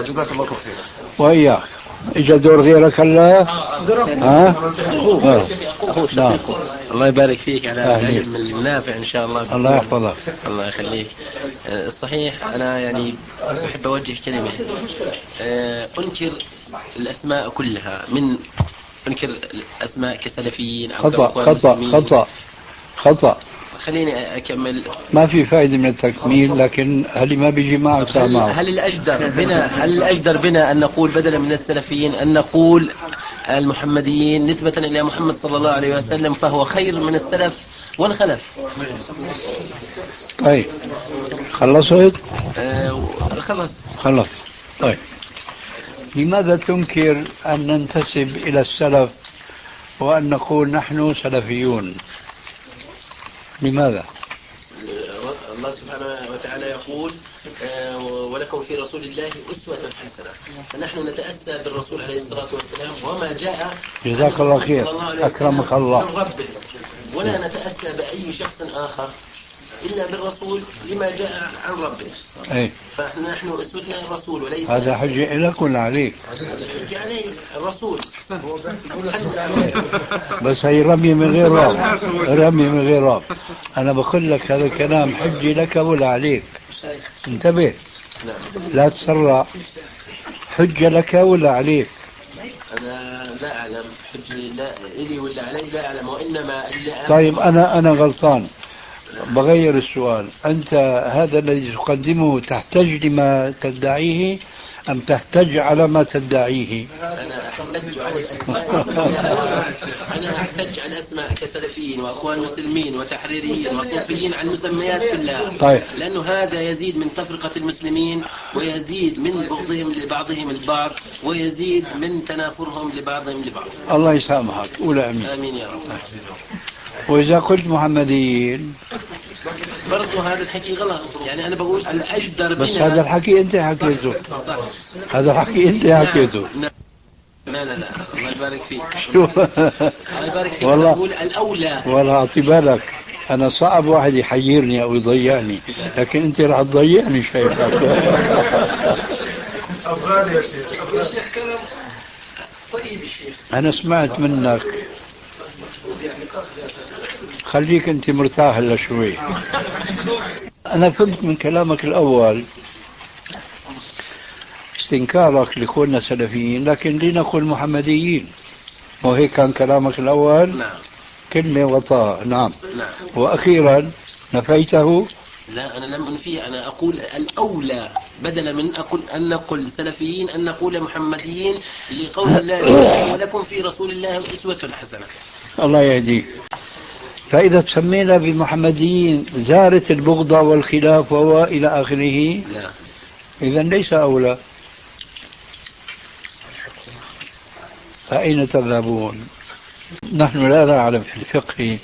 جزاك الله خير. وإياك. إجا دور غيرك هلا؟ ها؟ نعم. الله يبارك فيك على العلم النافع إن شاء الله. الله يحفظك. الله يخليك. صحيح أنا يعني أحب أوجه كلمة. أنكر الأسماء كلها أنكر الأسماء كسلفيين أو خطأ. خليني أكمل. ما في فائدة من التكميل، لكن هل ما بيجي معك معه؟ هل الأجدر بنا أن نقول بدلا من السلفيين أن نقول المحمديين نسبة إلى محمد صلى الله عليه وسلم، فهو خير من السلف والخلف. طيب خلصت؟ خلص. طيب لماذا تنكر أن ننتسب إلى السلف وأن نقول نحن سلفيون؟ لماذا؟ الله سبحانه وتعالى يقول ولكم في رسول الله أسوة حسنة، فنحن نتأسى بالرسول عليه الصلاة والسلام وما جاء جزاك الله خير أكرمك الله من ربه، ولا نتأسى بأي شخص آخر إلا بالرسول لما جاء عن ربه. أي. فنحن أسوتنا الرسول وليس. هذا حجة لك ولا عليك؟ حجة علي الرسول. بس هي رمي من غير راب. أنا بقول لك هذا الكلام حجة لك ولا عليك؟ انتبه لا تسرع. حجة لك ولا عليك؟ أنا لا أعلم حجة لا إلي ولا علي، لا أعلم، وإنما طيب أنا غلطان، بغير السؤال. أنت هذا الذي تقدمه تحتج لما تدعيه أم تحتج على ما تدعيه؟ أنا أحتج على الأسماء. أنا أحتج على الأسماء كسلفيين وأخوان مسلمين وتحريريين وصوفيين على المسميات كلها. طيب. لأنه هذا يزيد من تفرقة المسلمين، ويزيد من بغضهم لبعضهم البعض، ويزيد من تنافرهم لبعضهم لبعض. الله يسامحك. قول آمين. آمين يا رب. وإذا قلت محمديين برضو هذا الحكي غلط. يعني أنا بقول الأجدر بنا. بس هذا الحكي أنت حكيته. هذا الحكي أنت حكيته. لا الله يبارك فيك. شو الله يبارك فيك. والله بقول الأولى. والله أعطي بالك، أنا صعب واحد يحيرني أو يضيعني، لكن أنت راح تضيعني شيخ. أفغاني يا شيخ. كلام طيب الشيخ. أنا سمعت منك، خليك أنت مرتاح هلا شوي. أنا فهمت من كلامك الأول استنكارك لكوننا سلفيين، لكن لنقل محمديين، وهيك كان كلامك الأول. نعم. كلمة وطاء. نعم. نعم. وأخيرا نفيته. لا أنا لم أنفيه، أنا أقول الأولى بدلا من أن نقول سلفيين أن نقول محمديين، لقول الله ولكم في رسول الله أسوة حسنة. الله يهديك. فإذا تسمينا بمحمديين زارت البغضة والخلاف وإلى آخره، لا. إذا ليس أولى. فأين تذهبون؟ نحن لا نعلم في الفقه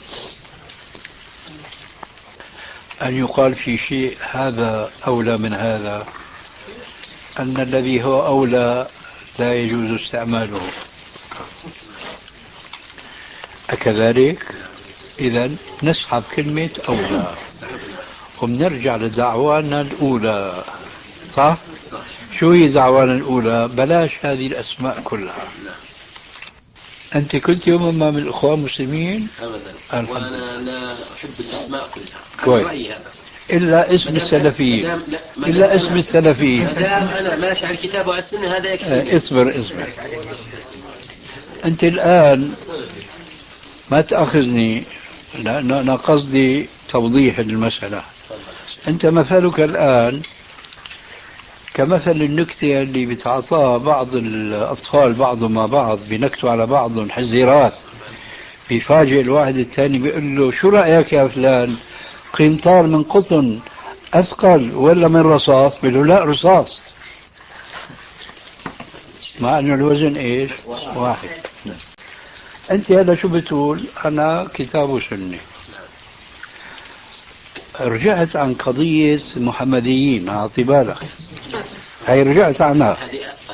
أن يقال في شيء هذا أولى من هذا، أن الذي هو أولى لا يجوز استعماله. أكذلك؟ إذا نسحب كلمة أولى وبنرجع لدعوانا الأولى. صح؟ شو هي دعوانا الأولى؟ بلاش هذه الأسماء كلها. أنت كنت يوم ما من الأخوان المسلمين؟ أبدا. وأنا لا أحب الأسماء كلها. كويس. رأيي هذا. إلا اسم السلفيين. إلا اسم السلفيين. أنا ماشي على الكتاب والسنة هذا يكفي. اصبر. أنت الآن ما تأخذني، لأن أنا قصدي توضيح المسألة. أنت مثلك الآن كمثل النكتة اللي بتعطاها بعض الأطفال بعضهم مع بعض، بنكتوا على بعضهم حزيرات، بيفاجئ الواحد الثاني بيقول له شو رأيك يا فلان، قنطار من قطن أثقل ولا من رصاص؟ بيقول له لا رصاص، مع أنه الوزن إيش؟ واحد. أنت هذا شو بتقول؟ أنا كتاب وسنة. رجعت عن قضية محمديين، أعطي بالك، هي رجعت عنها.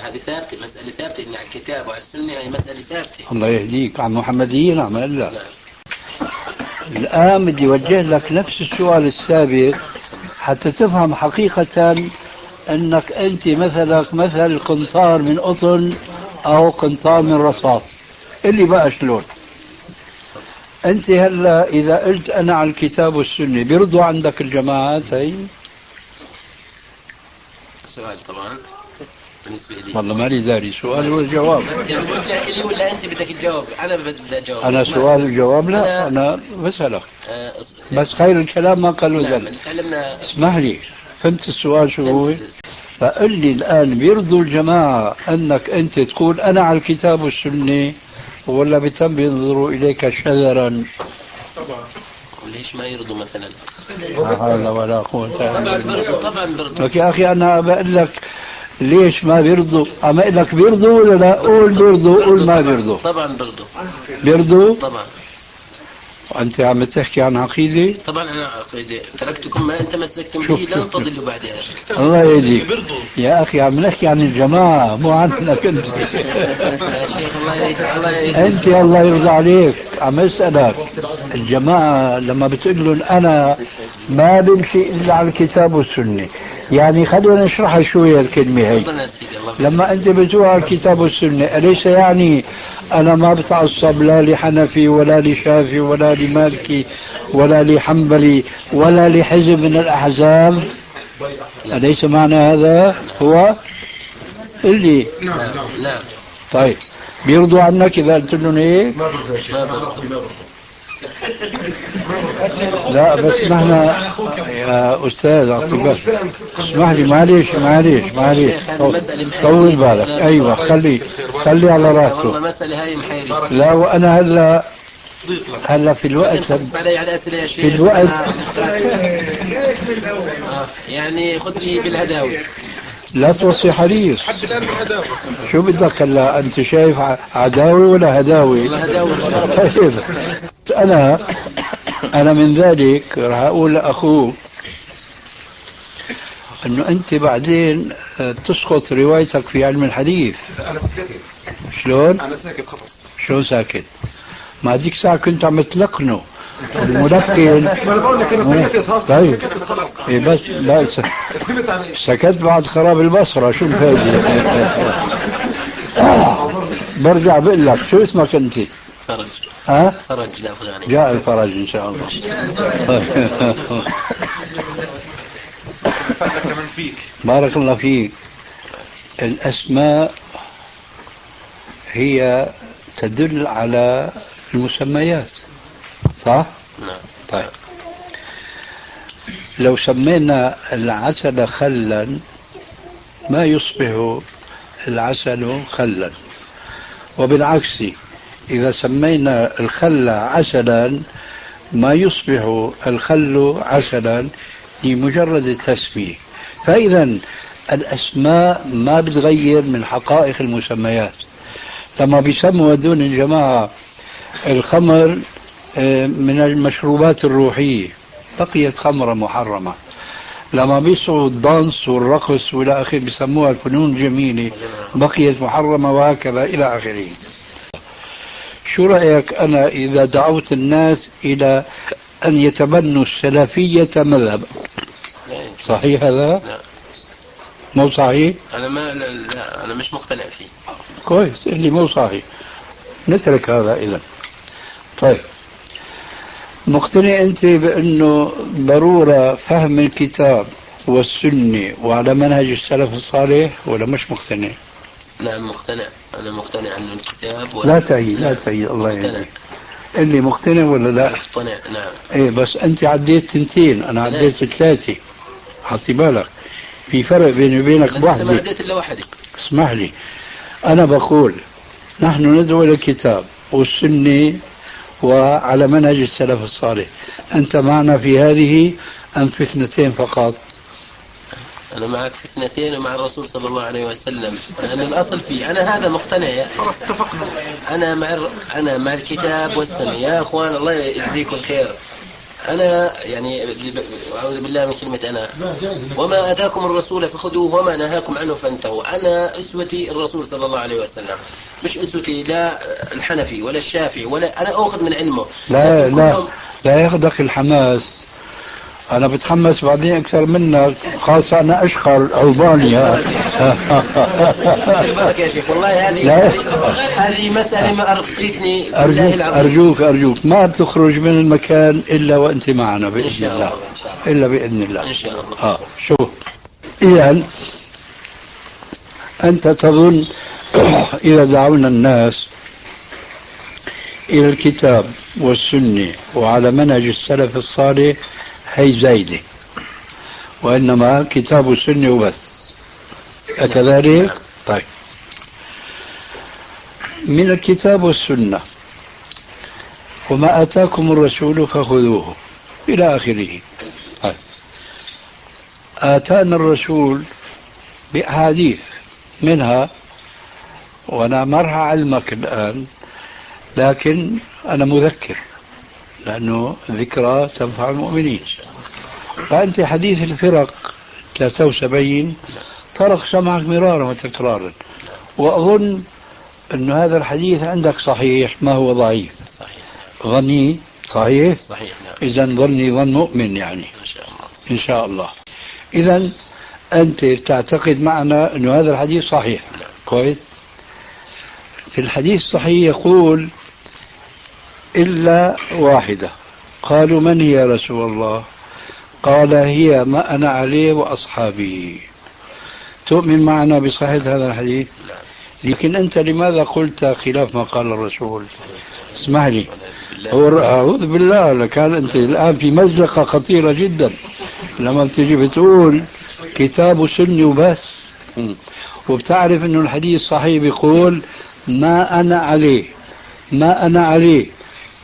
هذه ثابتة، مسألة ثابتة، إن على الكتاب والسنة هي مسألة ثابتة. الله يهديك. عن محمديين عم أقول لك. الآن بدي أوجه لك نفس السؤال السابق حتى تفهم حقيقة أنك أنت مثلك مثل قنطار من قطن أو قنطار من رصاص. اللي بقى شلون؟ أنت هلا إذا قلت أنا على الكتاب والسنة بيرضوا عندك الجماعات هي؟ سؤال طبعا بالنسبة لي والله مالي داري سؤال ولا جواب. يعني قلت لي ولا أنت بدك تجاوب؟ أنا بدي أجاوب. أنا سؤال وجواب؟ لا أنا بسألك. بس خير الكلام ما قالوا ذلك. اسمح لي، فهمت السؤال شو هو؟ فقل لي الآن بيرضوا الجماعة أنك أنت تقول أنا على الكتاب والسنة ولا بتم بينظروا إليك شذرا؟ طبعا. ليش ما يرضوا مثلا؟ لا حول ولا قوة إلا بالله. طبعا بيرضوا. لك يا أخي أنا بقول لك ليش ما بيرضوا؟ أما أقول لك بيرضوا ولا لا؟ قول بيرضوا، قول ما بيرضوا. طبعا بيرضوا. بيرضوا؟ طبعا. وأنت عم تحكي عن عقيدة؟ طبعا أنا عقيدة، تركتكم ما أنت مسكتم به لن تضلوا بعدها. الله يهديك يا أخي، عم نحكي عن الجماعة مو عنك أنت. يا شيخ الله يهديك الله يهديك. أنت الله يرضى عليك عم أسألك الجماعة لما بتقول لهم أنا ما بمشي إلا على الكتاب والسنة، يعني خلينا نشرحها شوية الكلمة هي. لما أنت بتقول على الكتاب والسنة أليس يعني أنا ما بتعصب لا لحنفي ولا لشافي ولا لمالكي ولا لحنبلي ولا لحزب من الأحزاب؟ أليس معنى هذا هو اللي نعم. طيب بيرضوا عنك إذا قلت لهم هيك؟ ما برضى. لا بس نحن يا أستاذ عطيك اسمح لي، معليش طول بالك. أيوة خلي على راسه. والله مسألة هاي محيرة. لا وأنا هلا في الوقت يعني خذني بالهداوي. لا توصي حريص. شو بدك هلا؟ أنت شايف عداوي ولا هداوي؟ والله هداوي. طيب أنا من ذلك راح أقول لأخوه أنه أنت بعدين تسقط روايتك في علم الحديث. أنا ساكت. شلون؟ أنا ساكت خلص. شلون ساكت؟ ما هذيك ساعة كنت عم تلقنه الملقن. ما أنا بقول لك أنا سكت خلاص. طيب إيه بس لا سكت بعد خراب البصرة. شو الفائدة؟ برجع بقول لك شو اسمك أنت؟ فرج. ها؟ فرج الأفغاني. جاء الفرج إن شاء الله. بارك الله فيك. الأسماء هي تدل على المسميات صح؟ نعم. طيب لو سمينا العسل خلا ما يصبح العسل خلا، وبالعكس إذا سمينا الخل عسلا ما يصبح الخل عسلا لمجرد التسمية. فإذا الأسماء ما بتغير من حقائق المسميات. لما بيسموا هذول الجماعة الخمر من المشروبات الروحية بقيت خمرة محرمة. لما بيسعوا الدانس والرقص والى اخره بيسموها الفنون الجميلة بقيت محرمة وهكذا الى اخره. شو رأيك أنا إذا دعوت الناس إلى أن يتبنوا السلفية مذهب؟ صحيح هذا؟ لا. مو صحيح؟ لا أنا مش مقتنع فيه. كويس اللي مو صحيح نترك هذا إذا. طيب مقتنع أنت بأنه ضرورة فهم الكتاب والسنة وعلى منهج السلف الصالح ولا مش مقتنع؟ نعم مقتنع. أنا مقتنع أن الكتاب لا تعيد الله يهديك. اللي مقتنع ولا لا؟ مقتنع نعم. ايه بس أنت عديت تنتين أنا عديت ثلاثة. حطي بالك في فرق بيني وبينك بواحدة. ما عديت إلا واحدة. اسمح لي أنا بقول نحن ندعو إلى الكتاب والسنة وعلى منهج السلف الصالح. أنت معنا في هذه أم في اثنتين فقط؟ أنا معك في اثنتين ومع الرسول صلى الله عليه وسلم. أنا الأصل فيه أنا هذا مقتنع. اتفقنا. أنا مع الكتاب والسنة يا أخوان الله يجزيكم خير. أنا يعني أعوذ بالله من كلمة أنا. وما أتاكم الرسول فخذوه وما نهاكم عنه فانتهوا. أنا أسوتي الرسول صلى الله عليه وسلم مش أسوتي لا الحنفي ولا الشافعي ولا أنا أخذ من علمه. لا ياخذك الحماس أنا بتحمس بعدين أكثر منك، خاصة أنا أشقر ألبانيا. بالك يا شيخ والله هذه مسألة ما أرضتني. أرجوك ما بتخرج من المكان إلا وأنت معنا بإذن الله. إلا بإذن الله إن شاء الله. شوف، إذن أنت تظن إذا دعونا الناس إلى الكتاب والسنة وعلى منهج السلف الصالح هي زايدة، وإنما كتاب السنة وبس، أكذلك؟ طيب، من الكتاب والسنة وما آتاكم الرسول فخذوه إلى آخره. طيب، آتانا الرسول بأحاديث منها، وأنا ما راح أعلمك الآن، لكن أنا مذكر لأنه ذكرى تنفع المؤمنين. فأنت حديث الفرق 73 طرق سمعك مرارا وتكرارا، وأظن أن هذا الحديث عندك صحيح ما هو ضعيف. ظني صحيح؟ صحيح نعم. إذا ظني ظن مؤمن يعني إن شاء الله. إذا أنت تعتقد معنا أن هذا الحديث صحيح. كويس. في الحديث الصحيح يقول إلا واحدة. قالوا من هي يا رسول الله؟ قال هي ما أنا عليه وأصحابي. تؤمن معنا بصحة هذا الحديث؟ لكن أنت لماذا قلت خلاف ما قال الرسول؟ اسمح لي، أعوذ بالله، لكان أنت الآن في مزلقة خطيرة جدا لما بتجي بتقول كتاب سني وبس، وبتعرف أنه الحديث صحيح بيقول ما أنا عليه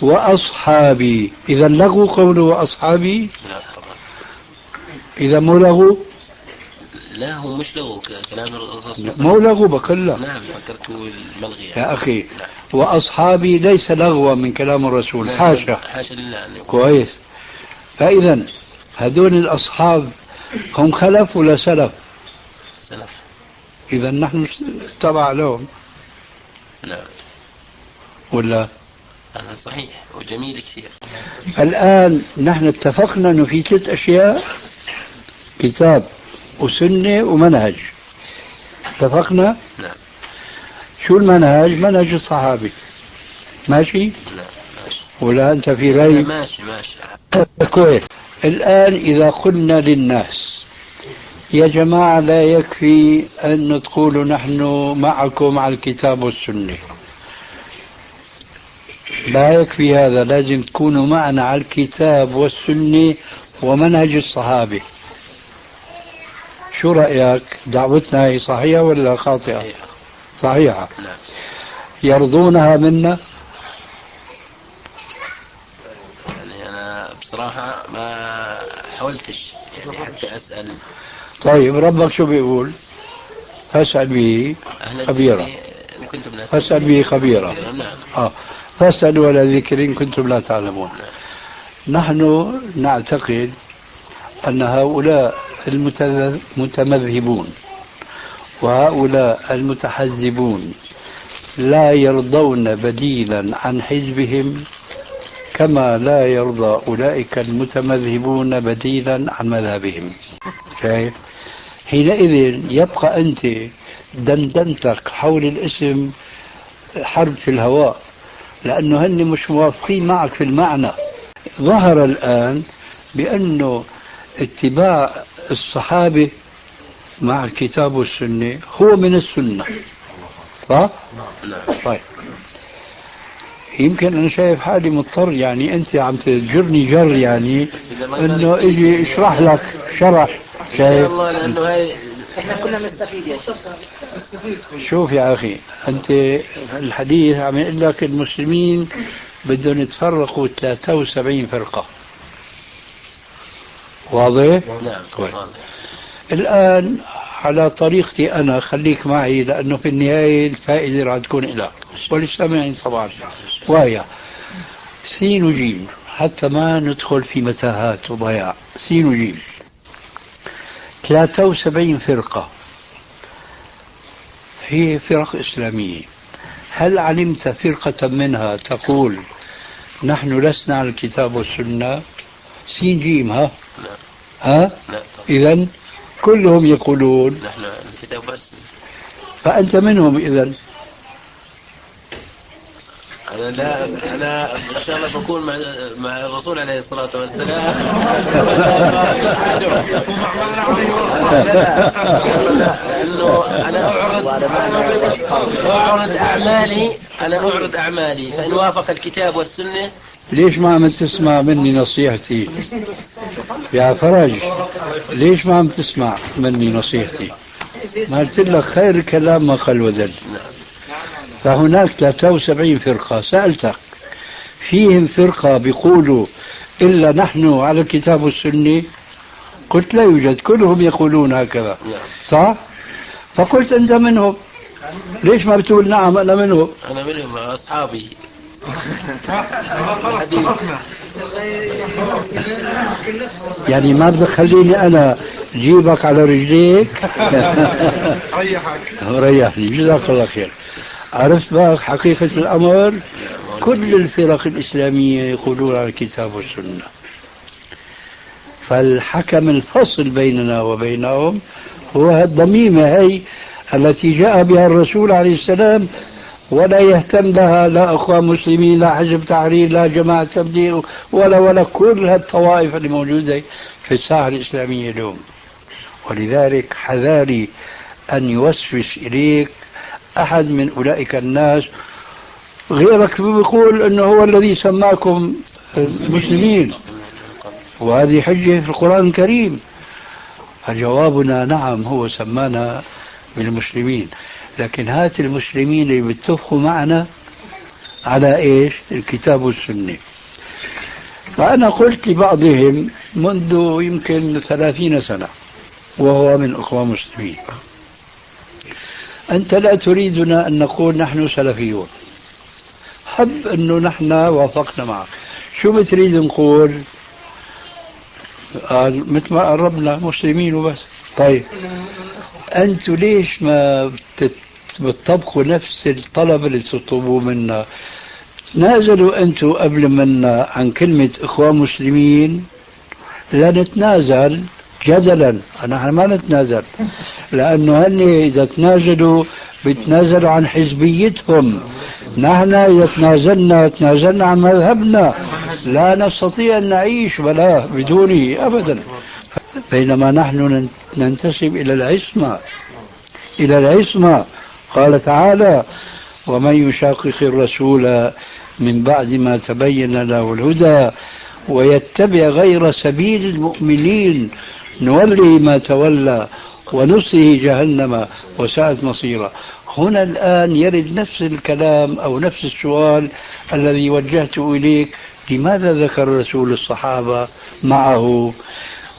وأصحابي. إذا لغوا قوله وأصحابي؟ لا طبعا. إذا مو لغوا؟ لا هو مش لغو كلام الرسول. مو لغو بقول لك. نعم فكرته الملغي يعني. يا أخي لا. وأصحابي ليس لغوا من كلام الرسول، حاشا حاشا لله. كويس. فإذا هذول الأصحاب هم خلف ولا سلف؟ سلف. إذا نحن تبع لهم. نعم. ولا؟ هذا صحيح وجميل كثير. الآن نحن اتفقنا أنه في 3 أشياء: كتاب وسنة ومنهج. اتفقنا؟ نعم. شو المنهج؟ منهج الصحابي. ماشي؟ نعم ماشي. ولا أنت في رأي؟ ماشي. كويس. الآن إذا قلنا للناس يا جماعة لا يكفي أن تقولوا نحن معكم على الكتاب والسنة، لا يكفي هذا، لازم تكونوا معنا على الكتاب والسنة ومنهج الصحابة. شو رأيك؟ دعوتنا هي صحيحة ولا خاطئة؟ صحيحة. نعم. يرضونها منا؟ يعني أنا بصراحة ما حاولتش يعني حتى أسأل. طيب ربك شو بيقول؟ فاسأل به خبيرا. فاسأل به خبيرا. نعم. فاسألوا على ذكر إن كنتم لا تعلمون. نحن نعتقد أن هؤلاء المتمذهبون وهؤلاء المتحزبون لا يرضون بديلا عن حزبهم كما لا يرضى أولئك المتمذهبون بديلا عن مذهبهم. شايف؟ حينئذ يبقى أنت دندنتك حول الاسم حرب في الهواء، لأنه هن مش موافقين معك في المعنى. ظهر الآن بأنه اتباع الصحابة مع الكتاب والسنة هو من السنة، صح؟ طيب، يمكن أنا شايف حالي مضطر، يعني أنت عم تجرني جر، يعني أنه إجي اشرح لك شرح. شايف؟ الله لأنه هاي احنا كنا نستفيد يا شيخ. شوف يا أخي، أنت الحديث عم يقول لك المسلمين بدهم يتفرقوا 73 فرقة. واضح؟ نعم. الآن على طريقتي أنا، خليك معي لأنه في النهاية الفائدة راح تكون لك وللسامعين طبعا، وهي سين وجيم حتى ما ندخل في متاهات وضياع. سين وجيم 73 فرقة هي فرق إسلامية. هل علمت فرقة منها تقول نحن لسنا على الكتاب والسنة سين جيم ها؟ نعم. ها؟ لا طبعا. إذا كلهم يقولون. نحن الكتاب والسنة. فأنت منهم إذا. أنا إن شاء الله بكون مع الرسول عليه الصلاة والسلام. لأنه أنا أعرض أعمالي فإن وافق الكتاب والسنة. ليش ما عم تسمع مني نصيحتي يا فرج؟ ليش ما عم تسمع مني نصيحتي؟ ما قلت لك خير الكلام ما قل ودل. فهناك 73 فرقة. سألتك فيهم فرقة بيقولوا إلا نحن على الكتاب والسنة؟ قلت لا يوجد، كلهم يقولون هكذا، صح؟ فقلت أنت منهم، ليش ما بتقول نعم أنا منهم؟ أنا منهم أصحابي. يعني ما بدك خليني أنا جيبك على رجليك؟ ريحني، جزاك الله خير. عرفت بقى حقيقة الأمر؟ كل الفرق الإسلامية يقولون على الكتاب والسنة. فالحكم الفصل بيننا وبينهم هو الضميمة هي التي جاء بها الرسول عليه السلام، ولا يهتم لها لا أخوان مسلمين، لا حزب تحرير، لا جماعة تبليغ، ولا كل هالطوائف اللي موجودة في الساحة الإسلامية اليوم. ولذلك حذاري أن يوسوس إليك أحد من أولئك الناس، غيرك بيقول أنه هو الذي سماكم مسلمين، وهذه حجة في القرآن الكريم. فجوابنا نعم، هو سمانا بالمسلمين، لكن هات المسلمين اللي بيتفقوا معنا على إيش؟ الكتاب والسنة. فأنا قلت لبعضهم منذ يمكن 30 سنة وهو من أخوان مسلمين: أنت لا تريدنا أن نقول نحن سلفيون، حب أنه نحن وافقنا معك، شو بتريد نقول؟ قال مثل ما قربنا مسلمين وبس. طيب أنتوا ليش ما بتطبقوا نفس الطلب اللي تطلبوه منا؟ تنازلوا أنتوا قبل منا عن كلمة إخوان مسلمين، لا نتنازل جدلا، نحن ما نتنازل، لأنه هن إذا تنازلوا بيتنازلوا عن حزبيتهم، نحن إذا تنازلنا عن مذهبنا، لا نستطيع أن نعيش ولا بدونه أبدا. بينما نحن ننتسب إلى العصمة. قال تعالى: ومن يشاقق الرسول من بعد ما تبين له الهدى ويتبع غير سبيل المؤمنين نوله ما تولى ونصله جهنم وساءت مصيرا. هنا الآن يرد نفس الكلام أو نفس السؤال الذي وجهته إليك: لماذا ذكر الرسول الصحابة معه؟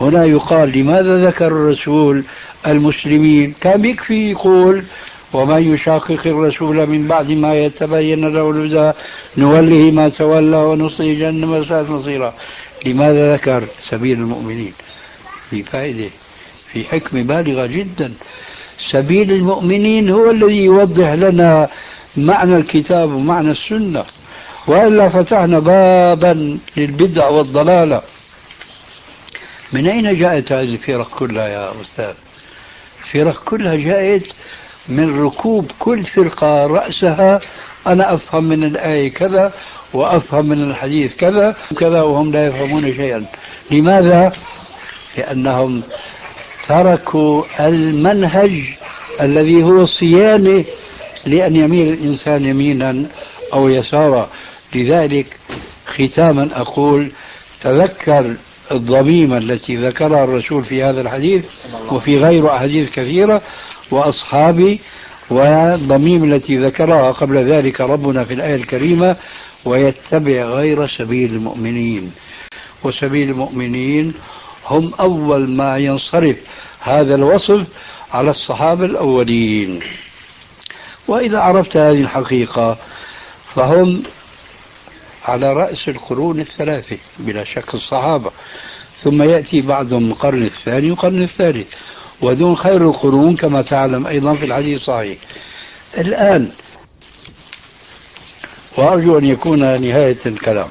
هنا يقال: لماذا ذكر الرسول المسلمين؟ كان يكفي يقول: ومن يشاقق الرسول من بعد ما يتبين له الهدى نوله ما تولى ونصله جهنم وساءت مصيرا. لماذا ذكر سبيل المؤمنين؟ في فائدة، في حكمة بالغة جدا. سبيل المؤمنين هو الذي يوضح لنا معنى الكتاب ومعنى السنة، وإلا فتحنا بابا للبدع والضلالة. من أين جاءت هذه الفرق كلها يا أستاذ؟ الفرق كلها جاءت من ركوب كل فرقة رأسها: أنا أفهم من الآية كذا وأفهم من الحديث كذا كذا، وهم لا يفهمون شيئا. لماذا؟ لأنهم تركوا المنهج الذي هو صيانة لأن يميل الإنسان يمينا أو يسارا. لذلك ختاما أقول: تذكر الضميمة التي ذكرها الرسول في هذا الحديث وفي غير أحاديث كثيرة، وأصحابي، والضميمة التي ذكرها قبل ذلك ربنا في الآية الكريمة: ويتبع غير سبيل المؤمنين. وسبيل المؤمنين هم أول ما ينصرف هذا الوصف على الصحابة الأولين. وإذا عرفت هذه الحقيقة فهم على رأس القرون الثلاثة بلا شك الصحابة، ثم يأتي بعدهم القرن الثاني والقرن الثالث، ودون خير القرون كما تعلم أيضا في الحديث الصحيح. الآن وأرجو أن يكون نهاية الكلام: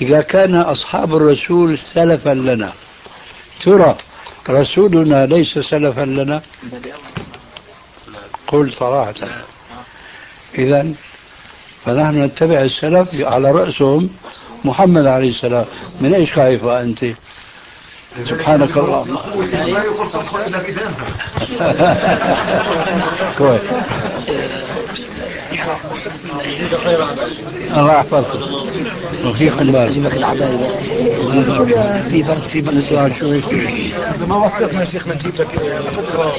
إذا كان أصحاب الرسول سلفا لنا، ترى رسولنا ليس سلفا لنا؟ قل صراحة. إذا فنحن نتبع السلف على رأسهم محمد عليه السلام. من ايش خايفة أنت؟ سبحانك اللهم. لا يقول صدقوا إلا بدانها. كويس. الله يحفظكم وفيكم بارك. في فرق في بالنسبة ما وصلتنا يا شيخ نجيب لك بكره